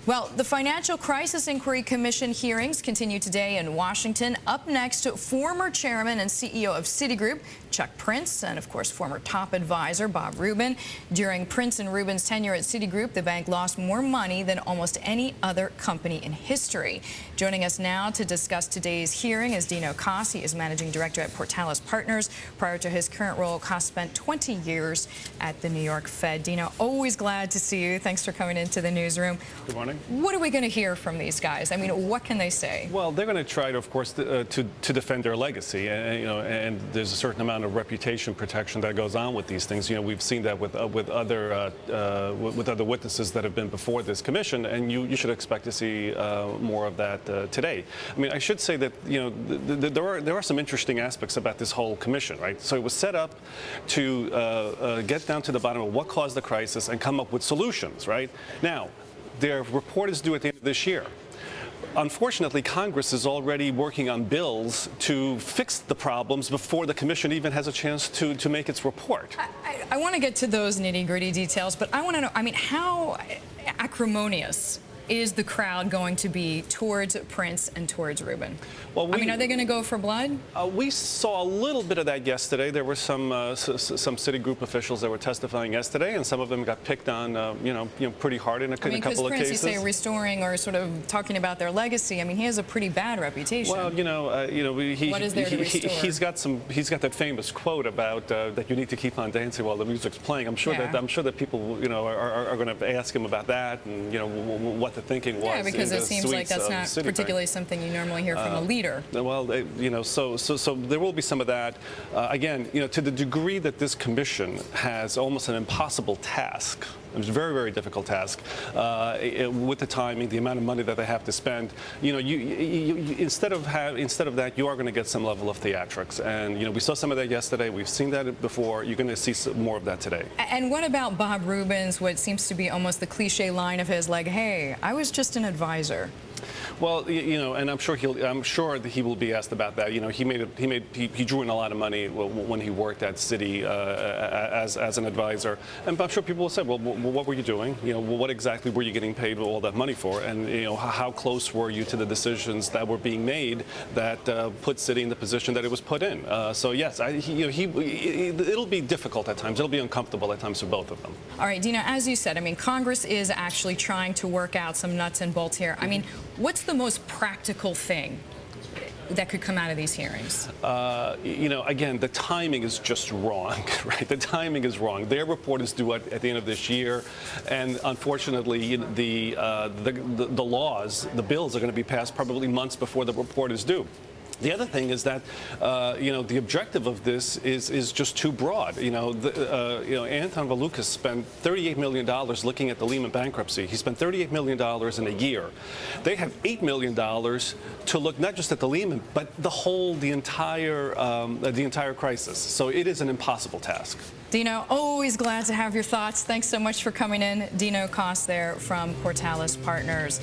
Well, the Financial Crisis Inquiry Commission hearings continue today in Washington. Up next, former chairman and CEO of Citigroup, Chuck Prince, and of course former top advisor Bob Rubin. During Prince and Rubin's tenure at Citigroup, the bank lost more money than almost any other company in history. Joining us now to discuss today's hearing is Dino Kos. He is managing director at Portales Partners. Prior to his current role, Kos spent 20 years at the New York Fed. Dino, always glad to see you. Thanks for coming into the newsroom. Good morning. What are we going to hear from these guys? I mean, what can they say? Well, they're going to try to, of course, to defend their legacy, and there's a certain amount of reputation protection that goes on with these things. We've seen that with other witnesses that have been before this commission, and you should expect to see more of that today. I mean, I should say that there are some interesting aspects about this whole commission, right? So it was set up to get down to the bottom of what caused the crisis and come up with solutions, right? Now, their report is due at the end of this year. Unfortunately, Congress is already working on bills to fix the problems before the commission even has a chance to make its report. I want to get to those nitty-gritty details, but I want to know, I mean, how acrimonious is the crowd going to be towards Prince and towards Rubin? Well, I mean, are they going to go for blood? We saw a little bit of that yesterday. There were some Citigroup officials that were testifying yesterday, and some of them got picked on, pretty hard in a couple of cases. Prince, you say restoring or sort of talking about their legacy. I mean, he has a pretty bad reputation. Well, what is there to restore? He's got that famous quote about that you need to keep on dancing while the music's playing. I'm sure that people, are going to ask him about that, and what the thinking was. Yeah, because it seems like that's not particularly something you normally hear from a leader. Well, so there will be some of that. Again, to the degree that this commission has almost an impossible task. It's a very, very difficult task with the timing, the amount of money that they have to spend. Instead of that, you are going to get some level of theatrics, and we saw some of that yesterday. We've seen that before. You're going to see some more of that today. And what about Bob Rubin's what seems to be almost the cliche line of his, like, "Hey, I was just an advisor." Well, and I'm sure that he will be asked about that. He drew in a lot of money when he worked at Citi as an advisor, and I'm sure people will say, well, what were you doing? What exactly were you getting paid all that money for? And how close were you to the decisions that were being made that put Citi in the position that it was put in? So yes, it'll be difficult at times. It'll be uncomfortable at times for both of them. All right, Dino, as you said, I mean, Congress is actually trying to work out some nuts and bolts here. I mean, what's the most practical thing that could come out of these hearings? Again, the timing is just wrong, right? The timing is wrong. Their report is due at the end of this year, and unfortunately, the laws, the bills are going to be passed probably months before the report is due. The other thing is that, the objective of this is just too broad. Anton Valukas spent $38 million looking at the Lehman bankruptcy. He spent $38 million in a year. They have $8 million to look not just at the Lehman, but the entire crisis. So it is an impossible task. Dino, always glad to have your thoughts. Thanks so much for coming in. Dino Kos there from Portales Partners.